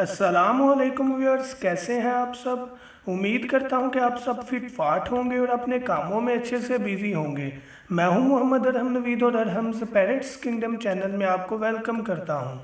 अस्सलामुअलैकुम व्यूअर्स, कैसे हैं आप सब। उम्मीद करता हूं कि आप सब फिट फाट होंगे और अपने कामों में अच्छे से बिजी होंगे। मैं हूं मोहम्मद अरहम नवीद और अरहम्स पैरट्स किंगडम चैनल में आपको वेलकम करता हूं।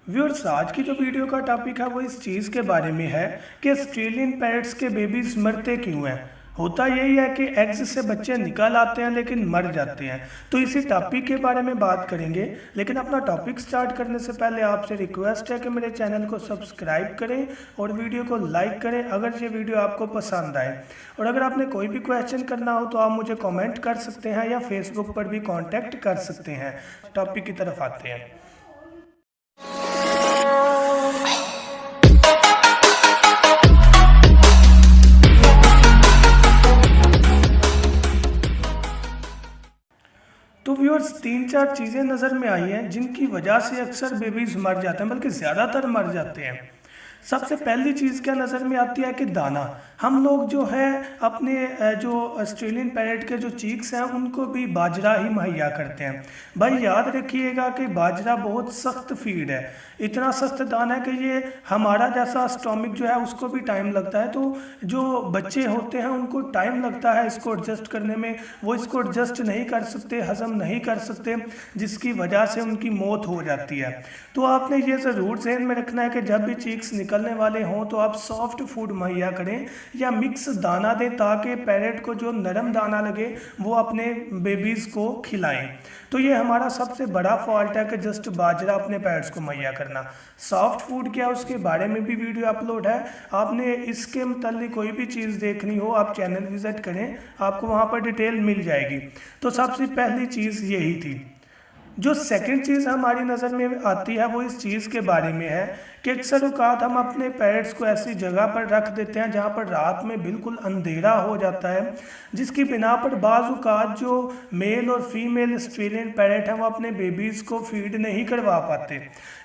व्यूअर्स, आज की जो वीडियो का टॉपिक है वो इस चीज़ के बारे में है कि ऑस्ट्रेलियन पैरट्स के बेबीज मरते क्यों हैं। होता यही है कि एग्स से बच्चे निकल आते हैं लेकिन मर जाते हैं। तो इसी टॉपिक के बारे में बात करेंगे, लेकिन अपना टॉपिक स्टार्ट करने से पहले आपसे रिक्वेस्ट है कि मेरे चैनल को सब्सक्राइब करें और वीडियो को लाइक करें अगर ये वीडियो आपको पसंद आए। और अगर आपने कोई भी क्वेश्चन करना हो तो आप मुझे कॉमेंट कर सकते हैं या फेसबुक पर भी कॉन्टैक्ट कर सकते हैं। टॉपिक की तरफ आते हैं। तो व्यूअर्स, 3-4 चीज़ें नज़र में आई हैं जिनकी वजह से अक्सर बेबीज़ मर जाते हैं, बल्कि ज़्यादातर मर जाते हैं। सबसे पहली चीज़ क्या नज़र में आती है कि दाना। हम लोग जो है अपने जो ऑस्ट्रेलियन पैरेट के जो चीक्स हैं उनको भी बाजरा ही मुहैया करते हैं। भाई याद रखिएगा कि बाजरा बहुत सख्त फीड है, इतना सख्त दाना है कि ये हमारा जैसा स्टोमिक जो है उसको भी टाइम लगता है। तो जो बच्चे होते हैं उनको टाइम लगता है इसको एडजस्ट करने में, वो इसको एडजस्ट नहीं कर सकते, हजम नहीं कर सकते, जिसकी वजह से उनकी मौत हो जाती है। तो आपने ये ज़रूर ध्यान में रखना है कि जब भी चीक्स निकलने वाले हों तो आप सॉफ्ट फूड मुहैया करें या मिक्स दाना दें, ताकि पैरेट को जो नरम दाना लगे वो अपने बेबीज़ को खिलाएं। तो ये हमारा सबसे बड़ा फॉल्ट है कि जस्ट बाजरा अपने पैरेट्स को मुहैया करना। सॉफ्ट फूड क्या, उसके बारे में भी वीडियो अपलोड है। आपने इसके मतलब कोई भी चीज़ देखनी हो आप चैनल विजिट करें, आपको वहाँ पर डिटेल मिल जाएगी। तो सबसे पहली चीज़ यही थी। जो सेकंड चीज़ हमारी नज़र में आती है वो इस चीज़ के बारे में है कि अक्सर औक़ात हम अपने पैरेट्स को ऐसी जगह पर रख देते हैं जहाँ पर रात में बिल्कुल अंधेरा हो जाता है, जिसकी बिना पर बाज़ औक़ात जो मेल और फीमेल ऑस्ट्रेलियन पैरेट हैं वो अपने बेबीज़ को फीड नहीं करवा पाते।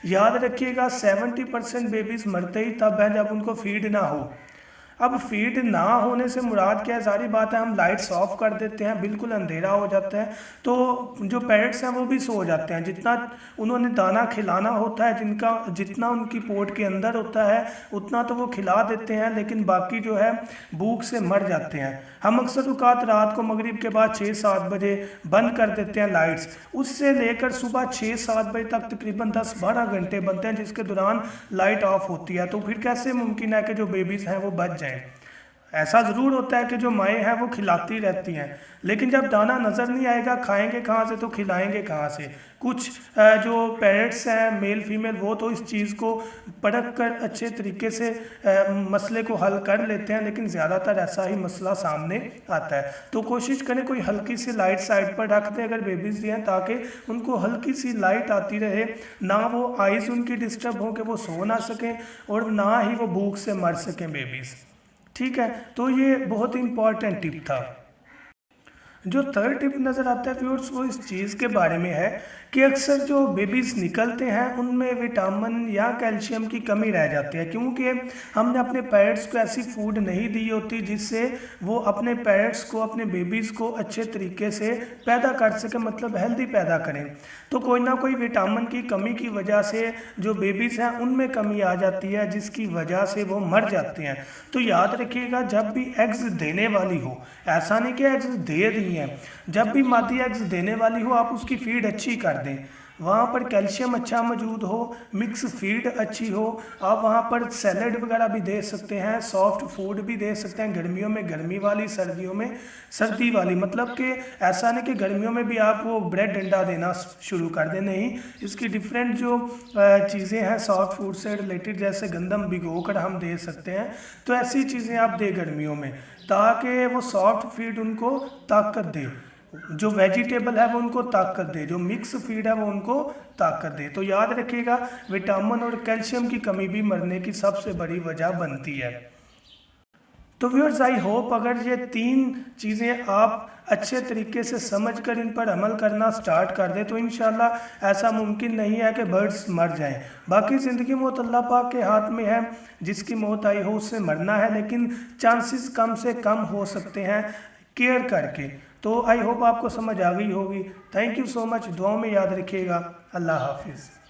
याद रखिएगा 70% बेबीज़ मरते ही तब हैं जब उनको फीड ना हो। अब फीड ना होने से मुराद क्या है, सारी बात है हम लाइट्स ऑफ कर देते हैं, बिल्कुल अंधेरा हो जाता है तो जो पैरेट्स हैं वो भी सो जाते हैं। जितना उन्होंने दाना खिलाना होता है, जितना उनकी पोट के अंदर होता है उतना तो वो खिला देते हैं, लेकिन बाकी जो है भूख से मर जाते हैं। हम अक्सर औक़ात रात को मगरिब के बाद 6-7 बजे बंद कर देते हैं लाइट्स, उससे लेकर सुबह 6-7 बजे तक तकरीबन 10-12 घंटे बनते हैं जिसके दौरान लाइट ऑफ होती है। तो फिर कैसे मुमकिन है कि जो बेबीज़ हैं वो बच जाएं। ऐसा ज़रूर होता है कि जो माएँ हैं वो खिलाती रहती हैं, लेकिन जब दाना नज़र नहीं आएगा खाएंगे कहाँ से, तो खिलाएंगे कहाँ से। कुछ जो पेरेंट्स हैं मेल फीमेल वो तो इस चीज़ को परख कर अच्छे तरीके से मसले को हल कर लेते हैं, लेकिन ज़्यादातर ऐसा ही मसला सामने आता है। तो कोशिश करें कोई हल्की सी लाइट साइड पर रख दें अगर बेबीज़ हैं, ताकि उनको हल्की सी लाइट आती रहे, ना वो आइज़ उनकी डिस्टर्ब हो कि वो सो ना सकें और ना ही वो भूख से मर सकें बेबीज़। ठीक है, तो ये बहुत इंपॉर्टेंट टिप था। जो थर्ड टिप नज़र आता है व्यूअर्स वो इस चीज़ के बारे में है कि अक्सर जो बेबीज़ निकलते हैं उनमें विटामिन या कैल्शियम की कमी रह जाती है, क्योंकि हमने अपने पैरेट्स को ऐसी फूड नहीं दी होती जिससे वो अपने पैरेट्स को, अपने बेबीज़ को अच्छे तरीके से पैदा कर सके, मतलब हेल्दी पैदा करें। तो कोई ना कोई विटामिन की कमी की वजह से जो बेबीज़ हैं उनमें कमी आ जाती है, जिसकी वजह से वो मर जाते हैं। तो याद रखिएगा जब भी एग्स देने वाली हो, ऐसा नहीं कि एग्स दे रही हैं, जब भी मादी एग्स देने वाली हो आप उसकी फीड अच्छी कर दें, वहाँ पर कैल्शियम अच्छा मौजूद हो, मिक्स फीड अच्छी हो। आप वहाँ पर सैलड वगैरह भी दे सकते हैं, सॉफ्ट फूड भी दे सकते हैं, गर्मियों में गर्मी वाली, सर्दियों में सर्दी वाली। मतलब कि ऐसा नहीं कि गर्मियों में भी आप वो ब्रेड अंडा देना शुरू कर दें, नहीं, इसकी डिफरेंट जो चीज़ें हैं सॉफ्ट फूड से रिलेटेड, जैसे गंदम भिगो कर हम दे सकते हैं, तो ऐसी चीज़ें आप दें गर्मियों में, ताकि वो सॉफ्ट फीड उनको ताकत दे, जो वेजिटेबल है वो उनको ताकत दे, जो मिक्स फीड है वो उनको ताकत दे। तो याद रखिएगा विटामिन और कैल्शियम की कमी भी मरने की सबसे बड़ी वजह बनती है। तो व्यूअर्स, आई होप अगर ये 3 चीज़ें आप अच्छे तरीके से समझकर इन पर अमल करना स्टार्ट कर दें तो इंशाल्लाह ऐसा मुमकिन नहीं है कि बर्ड्स मर जाएं। बाकी ज़िंदगी मौत अल्लाह पाक के हाथ में है, जिसकी मौत आई हो उससे मरना है, लेकिन चांसेस कम से कम हो सकते हैं केयर करके। तो आई होप आपको समझ आ गई होगी। थैंक यू सो मच, दुआओं में याद रखिएगा। अल्लाह हाफिज़।